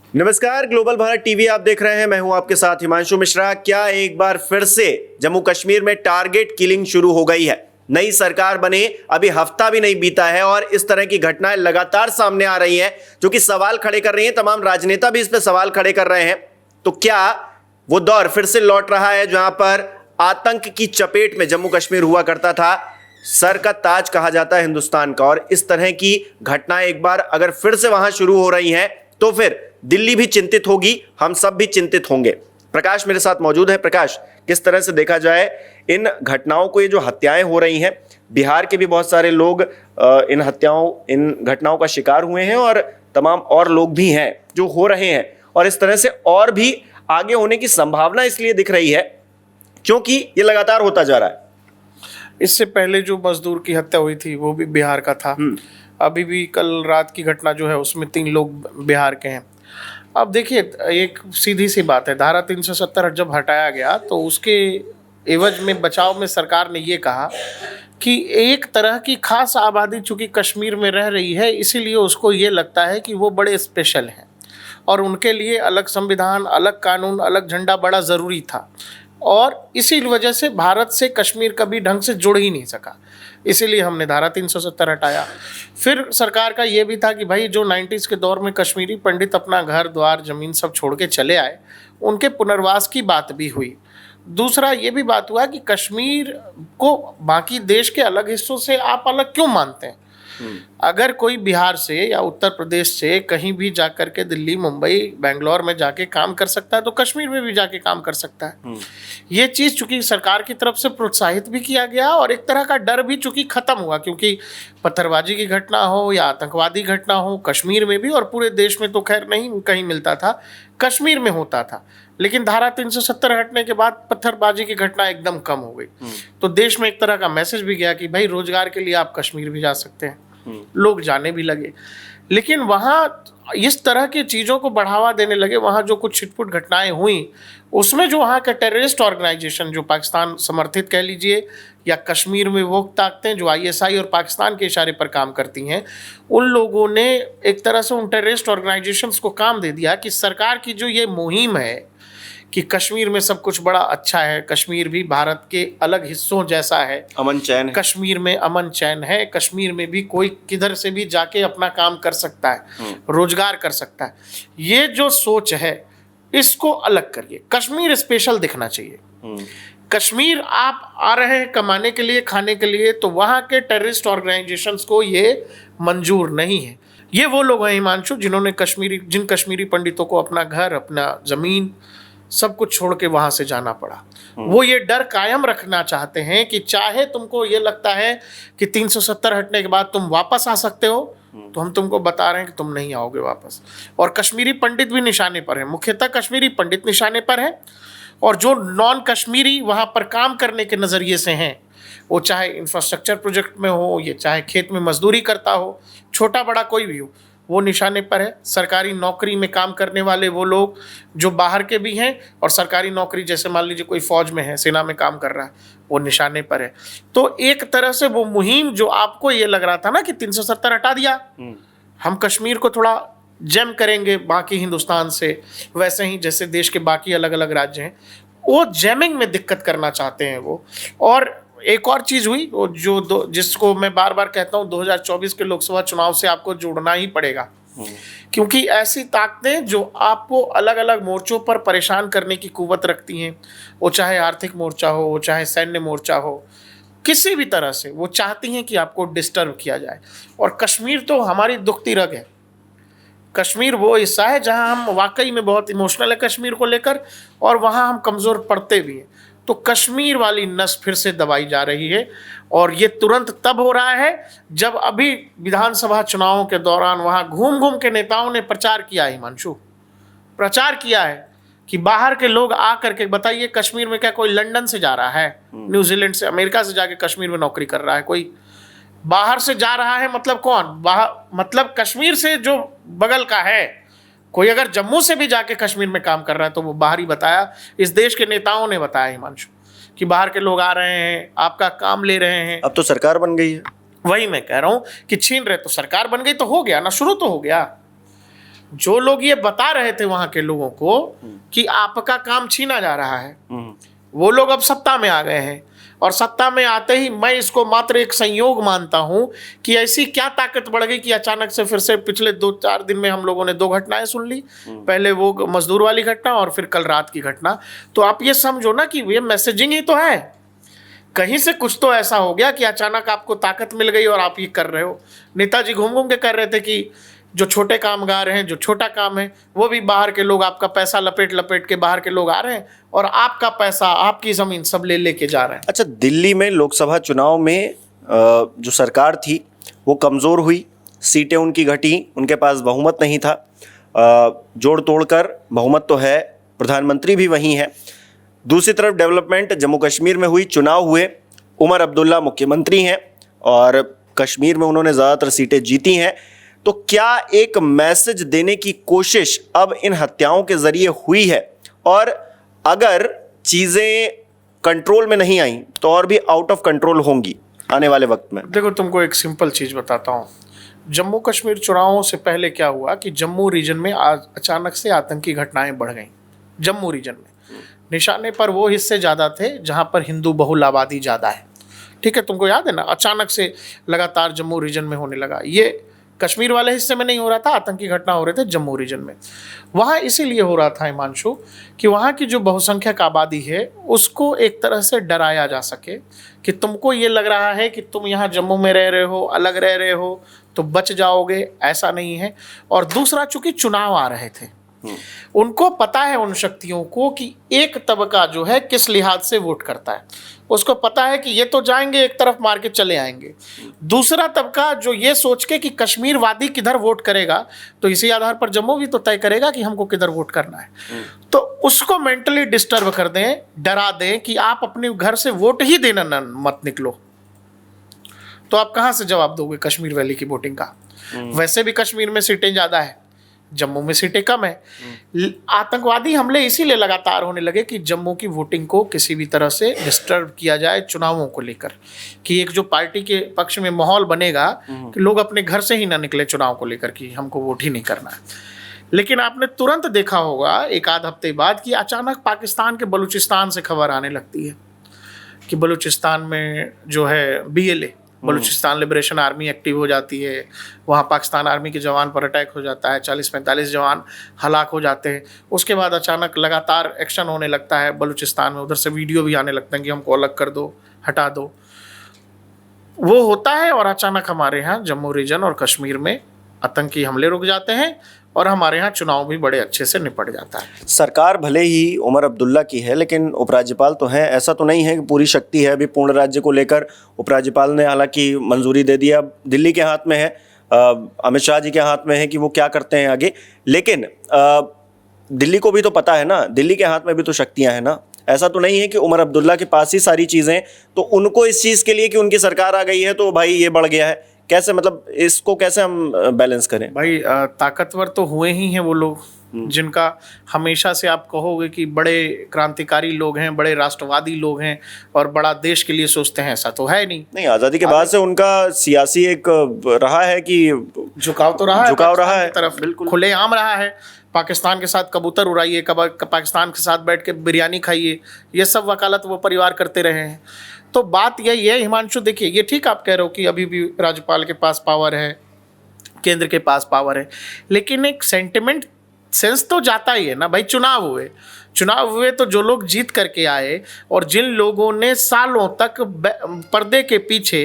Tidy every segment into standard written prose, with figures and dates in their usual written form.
नमस्कार, global Bharat TV आप देख रहे हैं। मैं हूं आपके साथ हिमांशु मिश्रा। क्या एक बार फिर से जम्मू कश्मीर में टारगेट किलिंग शुरू हो गई है? नई सरकार बने अभी हफ्ता भी नहीं बीता है और इस तरह की घटनाएं लगातार सामने आ रही हैं जो कि सवाल खड़े कर रही हैं। तमाम राजनेता भी इस पे सवाल खड़े कर रहे हैं। तो क्या वो दौर फिर से लौट रहा है जहां पर आतंक की चपेट में जम्मू कश्मीर हुआ करता था? सर का ताज कहा जाता है हिंदुस्तान का, और इस तरह की घटनाएं एक बार अगर फिर से वहां शुरू हो रही हैं तो फिर दिल्ली भी चिंतित होगी, हम सब भी चिंतित होंगे। प्रकाश मेरे साथ मौजूद है। प्रकाश, किस तरह से देखा जाए इन घटनाओं को, ये जो हत्याएं हो रही हैं, बिहार के भी बहुत सारे लोग इन घटनाओं का शिकार हुए हैं और तमाम और लोग भी हैं जो हो रहे हैं, और इस तरह से और भी आगे होने की संभावना इसलिए दिख रही है क्योंकि ये लगातार होता जा रहा है। इससे पहले जो मजदूर की हत्या हुई थी वो भी बिहार का था। अभी भी कल रात की घटना जो है उसमें 3 लोग बिहार के हैं। अब देखिए, एक सीधी सी बात है, धारा 370 जब हटाया गया तो उसके एवज में बचाव में सरकार ने ये कहा कि एक तरह की खास आबादी चूंकि कश्मीर में रह रही है, इसीलिए उसको ये लगता है कि वो बड़े स्पेशल हैं और उनके लिए अलग संविधान, अलग कानून, अलग झंडा बड़ा ज़रूरी था। और इसी वजह से भारत से कश्मीर कभी ढंग से जुड़ ही नहीं सका, इसीलिए हमने धारा 370 हटाया। फिर सरकार का ये भी था कि भाई जो 90s के दौर में कश्मीरी पंडित अपना घर द्वार ज़मीन सब छोड़ के चले आए, उनके पुनर्वास की बात भी हुई। दूसरा ये भी बात हुआ कि कश्मीर को बाकी देश के अलग हिस्सों से आप अलग क्यों मानते हैं? अगर कोई बिहार से या उत्तर प्रदेश से कहीं भी जाकर के दिल्ली, मुंबई, बेंगलोर में जाके काम कर सकता है तो कश्मीर में भी जाके काम कर सकता है। ये चीज़ चूंकि सरकार की तरफ से प्रोत्साहित भी किया गया और एक तरह का डर भी चूंकि खत्म हुआ, क्योंकि पत्थरबाजी की घटना हो या आतंकवादी घटना हो, कश्मीर में भी और पूरे देश में तो खैर नहीं कहीं मिलता था, कश्मीर में होता था। लेकिन धारा 370 हटने के बाद पत्थरबाजी की घटना एकदम कम हो गई। तो देश में एक तरह का मैसेज भी गया कि भाई रोजगार के लिए आप कश्मीर भी जा सकते हैं। लोग जाने भी लगे। लेकिन वहाँ इस तरह की चीज़ों को बढ़ावा देने लगे। वहाँ जो कुछ छिटपुट घटनाएं हुई उसमें जो वहाँ का टेररिस्ट ऑर्गेनाइजेशन जो पाकिस्तान समर्थित कह लीजिए, या कश्मीर में वो ताकतें जो ISI और पाकिस्तान के इशारे पर काम करती हैं, उन लोगों ने एक तरह से उन टेररिस्ट ऑर्गेनाइजेशंस को काम दे दिया कि सरकार की जो ये मुहिम है कि कश्मीर में सब कुछ बड़ा अच्छा है, कश्मीर भी भारत के अलग हिस्सों जैसा है, अमन चैन है, कश्मीर में अमन चैन है, कश्मीर में भी कोई किधर से भी जाके अपना काम कर सकता है, रोजगार कर सकता है, ये जो सोच है इसको अलग करिए। कश्मीर स्पेशल दिखना चाहिए। कश्मीर आप आ रहे हैं कमाने के लिए, खाने के लिए, तो वहाँ के टेररिस्ट ऑर्गेनाइजेशंस को ये मंजूर नहीं है। ये वो लोग हैं हिमांशु जिन कश्मीरी पंडितों को अपना घर, अपना ज़मीन सब कुछ छोड़ के वहाँ से जाना पड़ा। वो ये डर कायम रखना चाहते हैं कि चाहे तुमको ये लगता है कि 370 हटने के बाद तुम वापस आ सकते हो, तो हम तुमको बता रहे हैं कि तुम नहीं आओगे वापस। और कश्मीरी पंडित भी निशाने पर हैं, मुख्यतः कश्मीरी पंडित निशाने पर हैं, और जो नॉन कश्मीरी वहाँ पर काम करने के नज़रिए से हैं, वो चाहे इंफ्रास्ट्रक्चर प्रोजेक्ट में हो, ये चाहे खेत में मजदूरी करता हो, छोटा बड़ा कोई भी हो, वो निशाने पर है। सरकारी नौकरी में काम करने वाले वो लोग जो बाहर के भी हैं और सरकारी नौकरी, जैसे मान लीजिए कोई फौज में है, सेना में काम कर रहा है, वो निशाने पर है। तो एक तरह से वो मुहिम जो आपको ये लग रहा था ना कि 370 हटा दिया, हम कश्मीर को थोड़ा जैम करेंगे बाकी हिंदुस्तान से, वैसे ही जैसे देश के बाकी अलग अलग राज्य हैं, वो जैमिंग में दिक्कत करना चाहते हैं वो। और एक और चीज़ हुई जो जिसको मैं बार बार कहता हूँ, 2024 के लोकसभा चुनाव से आपको जोड़ना ही पड़ेगा, क्योंकि ऐसी ताकतें जो आपको अलग अलग मोर्चों पर परेशान करने की कुव्वत रखती हैं, वो चाहे आर्थिक मोर्चा हो, वो चाहे सैन्य मोर्चा हो, किसी भी तरह से वो चाहती हैं कि आपको डिस्टर्ब किया जाए। और कश्मीर तो हमारी दुखती रग है। कश्मीर वो हिस्सा है जहां हम वाकई में बहुत इमोशनल है कश्मीर को लेकर, और वहां हम कमज़ोर पड़ते भी हैं। तो कश्मीर वाली नस फिर से दबाई जा रही है, और ये तुरंत तब हो रहा है जब अभी विधानसभा चुनावों के दौरान वहाँ घूम घूम के नेताओं ने प्रचार किया है। हिमांशु, प्रचार किया है कि बाहर के लोग आ करके बताइए, कश्मीर में क्या कोई लंदन से जा रहा है, न्यूजीलैंड से, अमेरिका से जाके कश्मीर में नौकरी कर रहा है? कोई बाहर से जा रहा है मतलब कौन? मतलब कश्मीर से जो बगल का है, कोई अगर जम्मू से भी जाके कश्मीर में काम कर रहा है तो वो बाहर ही बताया। इस देश के नेताओं ने बताया हिमांशु कि बाहर के लोग आ रहे हैं, आपका काम ले रहे हैं। अब तो सरकार बन गई है। वही मैं कह रहा हूँ कि छीन रहे, तो सरकार बन गई तो हो गया ना, शुरू तो हो गया। जो लोग ये बता रहे थे वहां के लोगों को कि आपका काम छीना जा रहा है, वो लोग अब सत्ता में आ गए हैं। और सत्ता में आते ही मैं इसको मात्र एक संयोग मानता हूं कि ऐसी क्या ताकत बढ़ गई कि अचानक से फिर से पिछले 2-4 दिन में हम लोगों ने 2 घटनाएं सुन ली। पहले वो मजदूर वाली घटना और फिर कल रात की घटना। तो आप ये समझो ना कि ये मैसेजिंग ही तो है, कहीं से कुछ तो ऐसा हो गया कि अचानक आपको ताकत मिल गई और आप ये कर रहे हो। नेताजी घूम घूम के कर रहे थे कि जो छोटे कामगार हैं, जो छोटा काम है, वो भी बाहर के लोग, आपका पैसा लपेट लपेट के बाहर के लोग आ रहे हैं और आपका पैसा, आपकी ज़मीन सब ले लेके जा रहे हैं। अच्छा, दिल्ली में लोकसभा चुनाव में जो सरकार थी वो कमज़ोर हुई, सीटें उनकी घटी, उनके पास बहुमत नहीं था। जोड़ तोड़ कर बहुमत तो है, प्रधानमंत्री भी वही हैं। दूसरी तरफ डेवलपमेंट जम्मू कश्मीर में हुई, चुनाव हुए, उमर अब्दुल्ला मुख्यमंत्री हैं और कश्मीर में उन्होंने ज़्यादातर सीटें जीती हैं। तो क्या एक मैसेज देने की कोशिश अब इन हत्याओं के जरिए हुई है? और अगर चीज़ें कंट्रोल में नहीं आई तो और भी आउट ऑफ कंट्रोल होंगी आने वाले वक्त में? देखो, तुमको एक सिंपल चीज़ बताता हूँ। जम्मू कश्मीर चुनावों से पहले क्या हुआ कि जम्मू रीजन में अचानक से आतंकी घटनाएं बढ़ गईं। जम्मू रीजन में निशाने पर वो हिस्से ज़्यादा थे जहाँ पर हिंदू बहुल आबादी ज़्यादा है। ठीक है, तुमको याद है ना, अचानक से लगातार जम्मू रीजन में होने लगा। ये कश्मीर वाले हिस्से में नहीं हो रहा था, आतंकी घटना हो रहे थे जम्मू रीजन में। वहाँ इसीलिए हो रहा था हिमांशु कि वहाँ की जो बहुसंख्यक आबादी है उसको एक तरह से डराया जा सके कि तुमको ये लग रहा है कि तुम यहाँ जम्मू में रह रहे हो, अलग रह रहे हो तो बच जाओगे, ऐसा नहीं है। और दूसरा, चूंकि चुनाव आ रहे थे, उनको पता है उन शक्तियों को कि एक तबका जो है किस लिहाज से वोट करता है। उसको पता है कि ये तो जाएंगे एक तरफ मार के चले आएंगे, दूसरा तबका जो ये सोच के कि कश्मीर वादी किधर वोट करेगा तो इसी आधार पर जम्मू भी तो तय करेगा कि हमको किधर वोट करना है। तो उसको मेंटली डिस्टर्ब कर दें, डरा दें कि आप अपने घर से वोट ही देना मत निकलो। तो आप कहाँ से जवाब दोगे कश्मीर वैली की वोटिंग का? वैसे भी कश्मीर में सीटें ज़्यादा है, जम्मू में सीटें कम है। आतंकवादी हमले इसीलिए लगातार होने लगे कि जम्मू की वोटिंग को किसी भी तरह से डिस्टर्ब किया जाए चुनावों को लेकर, कि एक जो पार्टी के पक्ष में माहौल बनेगा कि लोग अपने घर से ही ना निकले चुनाव को लेकर कि हमको वोट ही नहीं करना है। लेकिन आपने तुरंत देखा होगा एक आध हफ्ते बाद कि अचानक पाकिस्तान के बलूचिस्तान से खबर आने लगती है कि बलूचिस्तान में जो है BLA, Balochistan liberation army active हो जाती है। वहाँ पाकिस्तान आर्मी के जवान पर अटैक हो जाता है, 40-45 जवान हलाक हो जाते हैं। उसके बाद अचानक लगातार एक्शन होने लगता है बलूचिस्तान में, उधर से वीडियो भी आने लगते हैं कि हमको अलग कर दो, हटा दो। वो होता है और अचानक हमारे यहाँ जम्मू रीजन और कश्मीर में आतंकी हमले रुक जाते हैं और हमारे यहाँ चुनाव भी बड़े अच्छे से निपट जाता है। सरकार भले ही उमर अब्दुल्ला की है लेकिन उपराज्यपाल तो हैं, ऐसा तो नहीं है कि पूरी शक्ति है। अभी पूर्ण राज्य को लेकर उपराज्यपाल ने हालांकि मंजूरी दे दी, अब दिल्ली के हाथ में है, अमित शाह जी के हाथ में है कि वो क्या करते हैं आगे। लेकिन दिल्ली को भी तो पता है ना, दिल्ली के हाथ में भी तो शक्तियाँ हैं ना। ऐसा तो नहीं है कि उमर अब्दुल्ला के पास ही सारी चीज़ें, तो उनको इस चीज़ के लिए कि उनकी सरकार आ गई है तो भाई ये बढ़ गया है, कैसे, मतलब इसको कैसे हम बैलेंस करें? भाई ताकतवर तो हुए ही हैं वो लोग जिनका हमेशा से आप कहोगे कि बड़े क्रांतिकारी लोग हैं, बड़े राष्ट्रवादी लोग हैं और बड़ा देश के लिए सोचते हैं, ऐसा तो है नहीं। आज़ादी के बाद से उनका सियासी एक रहा है कि झुकाव तो रहा है, झुकाव रहा है, तरफ बिल्कुल खुलेआम रहा है। पाकिस्तान के साथ कबूतर उड़ाइए, पाकिस्तान के साथ बैठ के बिरयानी खाइए, ये सब वकालत वो परिवार करते रहे हैं। तो बात यही है हिमांशु, देखिए ये ठीक आप कह रहे हो कि अभी भी राज्यपाल के पास पावर है, केंद्र के पास पावर है, लेकिन एक सेंटिमेंट सेंस तो जाता ही है ना भाई। चुनाव हुए तो जो लोग जीत करके आए और जिन लोगों ने सालों तक पर्दे के पीछे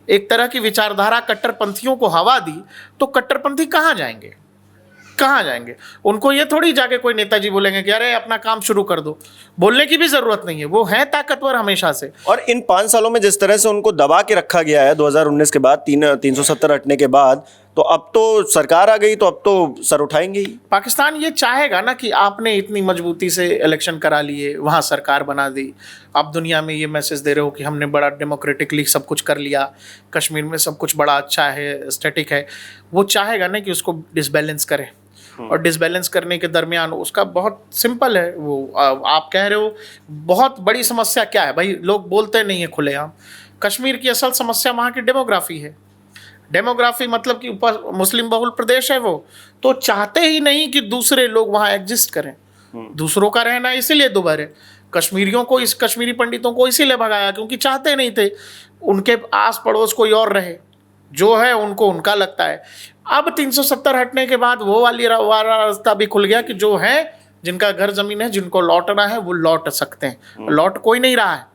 एक तरह की विचारधारा कट्टरपंथियों को हवा दी, तो कट्टरपंथी कहाँ जाएंगे? उनको ये थोड़ी जाके कोई नेताजी बोलेंगे कि अरे अपना काम शुरू कर दो। बोलने की भी जरूरत नहीं है, वो हैं ताकतवर हमेशा से। और इन 5 सालों में जिस तरह से उनको दबा के रखा गया है 2019 के बाद, 370 हटने के बाद, तो अब तो सरकार आ गई तो अब तो सर उठाएंगे ही। पाकिस्तान ये चाहेगा ना कि आपने इतनी मजबूती से इलेक्शन करा लिए, वहाँ सरकार बना दी, आप दुनिया में ये मैसेज दे रहे हो कि हमने बड़ा डेमोक्रेटिकली सब कुछ कर लिया, कश्मीर में सब कुछ बड़ा अच्छा है, स्टैटिक है। वो चाहेगा ना कि उसको डिसबैलेंस करे, और डिसबैलेंस करने के दरमियान उसका बहुत सिंपल है। वो आप कह रहे हो बहुत बड़ी समस्या क्या है भाई, लोग बोलते नहीं है खुलेआम। कश्मीर की असल समस्या वहाँ की डेमोग्राफी है। डेमोग्राफी मतलब कि मुस्लिम बहुल प्रदेश है वो, तो चाहते ही नहीं कि दूसरे लोग वहाँ एग्जिस्ट करें। दूसरों का रहना इसीलिए दुभर है। कश्मीरियों को, इस कश्मीरी पंडितों को इसीलिए भगाया क्योंकि चाहते नहीं थे उनके आस पड़ोस कोई और रहे, जो है उनको उनका लगता है। अब 370 हटने के बाद वो वाला रास्ता भी खुल गया कि जो है, जिनका घर जमीन है, जिनको लौटना है वो लौट सकते हैं। लौट कोई नहीं रहा है,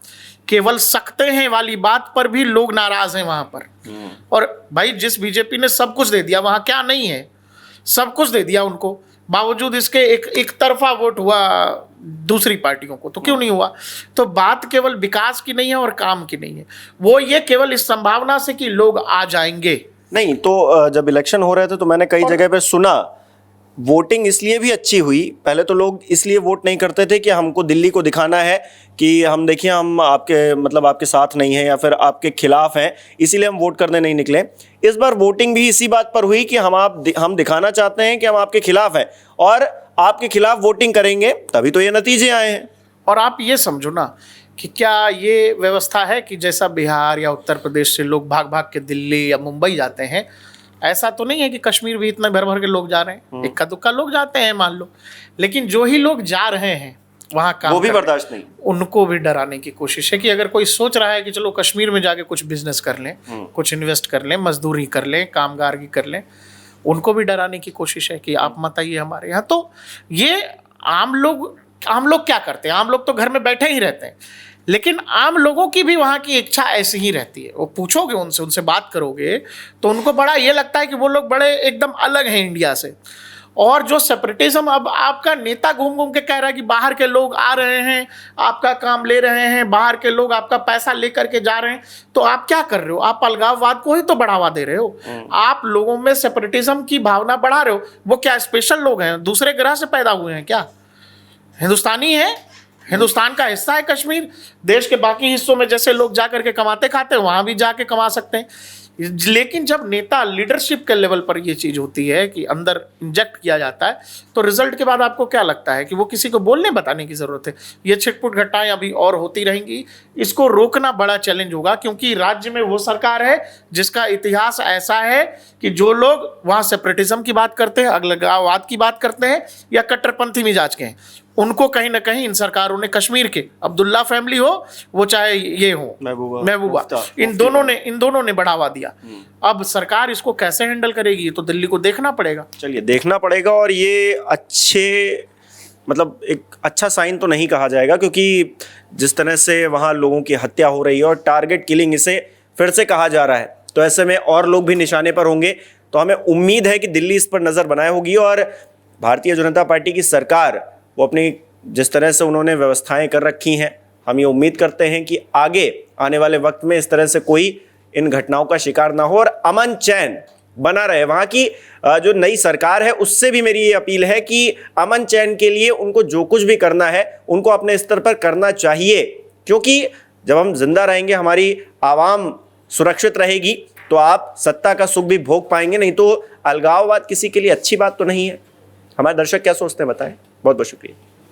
केवल सकते हैं वाली बात पर भी लोग नाराज हैं वहां पर। और भाई जिस बीजेपी ने सब कुछ दे दिया, वहां क्या नहीं है, सब कुछ दे दिया उनको, बावजूद इसके एक तरफा वोट हुआ दूसरी पार्टियों को, तो क्यों नहीं हुआ? तो बात केवल विकास की नहीं है और काम की नहीं है, वो ये केवल इस संभावना से कि लोग आ जाएंगे। नहीं तो जब इलेक्शन हो रहे थे तो मैंने कई जगह पे सुना वोटिंग इसलिए भी अच्छी हुई। पहले तो लोग इसलिए वोट नहीं करते थे कि हमको दिल्ली को दिखाना है कि हम देखिए हम आपके मतलब आपके साथ नहीं हैं या फिर आपके खिलाफ हैं, इसीलिए हम वोट करने नहीं निकले। इस बार वोटिंग भी इसी बात पर हुई कि हम दिखाना चाहते हैं कि हम आपके खिलाफ हैं और आपके खिलाफ वोटिंग करेंगे, तभी तो ये नतीजे आए हैं। और आप ये समझो ना कि क्या ये व्यवस्था है कि जैसा बिहार या उत्तर प्रदेश से लोग भाग भाग के दिल्ली या मुंबई जाते हैं, ऐसा तो नहीं है कि कश्मीर भी इतना भर भर के लोग जा रहे हैं। इक्का दुक्का लोग जाते हैं मान लो, लेकिन जो ही लोग जा रहे हैं वहाँ काम वो भी बर्दाश्त नहीं, उनको भी डराने की कोशिश है कि अगर कोई सोच रहा है कि चलो कश्मीर में जाके कुछ बिजनेस कर लें, कुछ इन्वेस्ट कर लें, मजदूरी कर लें, कामगार की कर लें, उनको भी डराने की कोशिश है कि आप मत आइए हमारे यहाँ। तो ये आम लोग क्या करते हैं? आम लोग तो घर में बैठे ही रहते हैं, लेकिन आम लोगों की भी वहाँ की इच्छा ऐसी ही रहती है। वो पूछोगे उनसे बात करोगे तो उनको बड़ा ये लगता है कि वो लोग बड़े एकदम अलग हैं इंडिया से। और जो सेपरेटिज्म, अब आपका नेता घूम घूम के कह रहा है कि बाहर के लोग आ रहे हैं, आपका काम ले रहे हैं, बाहर के लोग आपका पैसा लेकर के जा रहे हैं, तो आप क्या कर रहे हो? आप अलगाववाद को ही तो बढ़ावा दे रहे हो। आप लोगों में सेपरेटिज्म की भावना बढ़ा रहे हो। वो क्या स्पेशल लोग हैं? दूसरे ग्रह से पैदा हुए हैं क्या? हिंदुस्तानी है, हिंदुस्तान का हिस्सा है कश्मीर। देश के बाकी हिस्सों में जैसे लोग जा करके कमाते खाते हैं, वहाँ भी जाके कमा सकते हैं। लेकिन जब नेता लीडरशिप के लेवल पर ये चीज़ होती है कि अंदर इंजेक्ट किया जाता है, तो रिजल्ट के बाद आपको क्या लगता है कि वो किसी को बोलने बताने की ज़रूरत है? ये छिटपुट घटनाएं अभी और होती रहेंगी। इसको रोकना बड़ा चैलेंज होगा, क्योंकि राज्य में वो सरकार है जिसका इतिहास ऐसा है कि जो लोग वहाँ सेपरेटिज्म की बात करते हैं, अलगाववाद की बात करते हैं या कट्टरपंथी मिजाज के हैं, उनको कहीं ना कहीं इन सरकारों ने, कश्मीर के अब्दुल्ला फैमिली हो, वो चाहे ये हो महबूबा, इन दोनों ने बढ़ावा दिया। अब सरकार इसको कैसे हैंडल करेगी, ये तो दिल्ली को देखना पड़ेगा। चलिए देखना पड़ेगा। और ये एक अच्छा साइन तो नहीं कहा जाएगा, क्योंकि जिस तरह से वहाँ लोगों की हत्या हो रही है और टारगेट किलिंग इसे फिर से कहा जा रहा है, तो ऐसे में और लोग भी निशाने पर होंगे। तो हमें उम्मीद है कि दिल्ली इस पर नज़र बनाए होगी और भारतीय जनता पार्टी की सरकार वो अपनी जिस तरह से उन्होंने व्यवस्थाएं कर रखी हैं, हम ये उम्मीद करते हैं कि आगे आने वाले वक्त में इस तरह से कोई इन घटनाओं का शिकार ना हो और अमन चैन बना रहे। वहाँ की जो नई सरकार है उससे भी मेरी ये अपील है कि अमन चैन के लिए उनको जो कुछ भी करना है उनको अपने स्तर पर करना चाहिए, क्योंकि जब हम जिंदा रहेंगे, हमारी आवाम सुरक्षित रहेगी, तो आप सत्ता का सुख भी भोग पाएंगे। नहीं तो अलगाववाद किसी के लिए अच्छी बात तो नहीं है। हमारे दर्शक क्या सोचते हैं बताएं। बहुत बहुत शुक्रिया।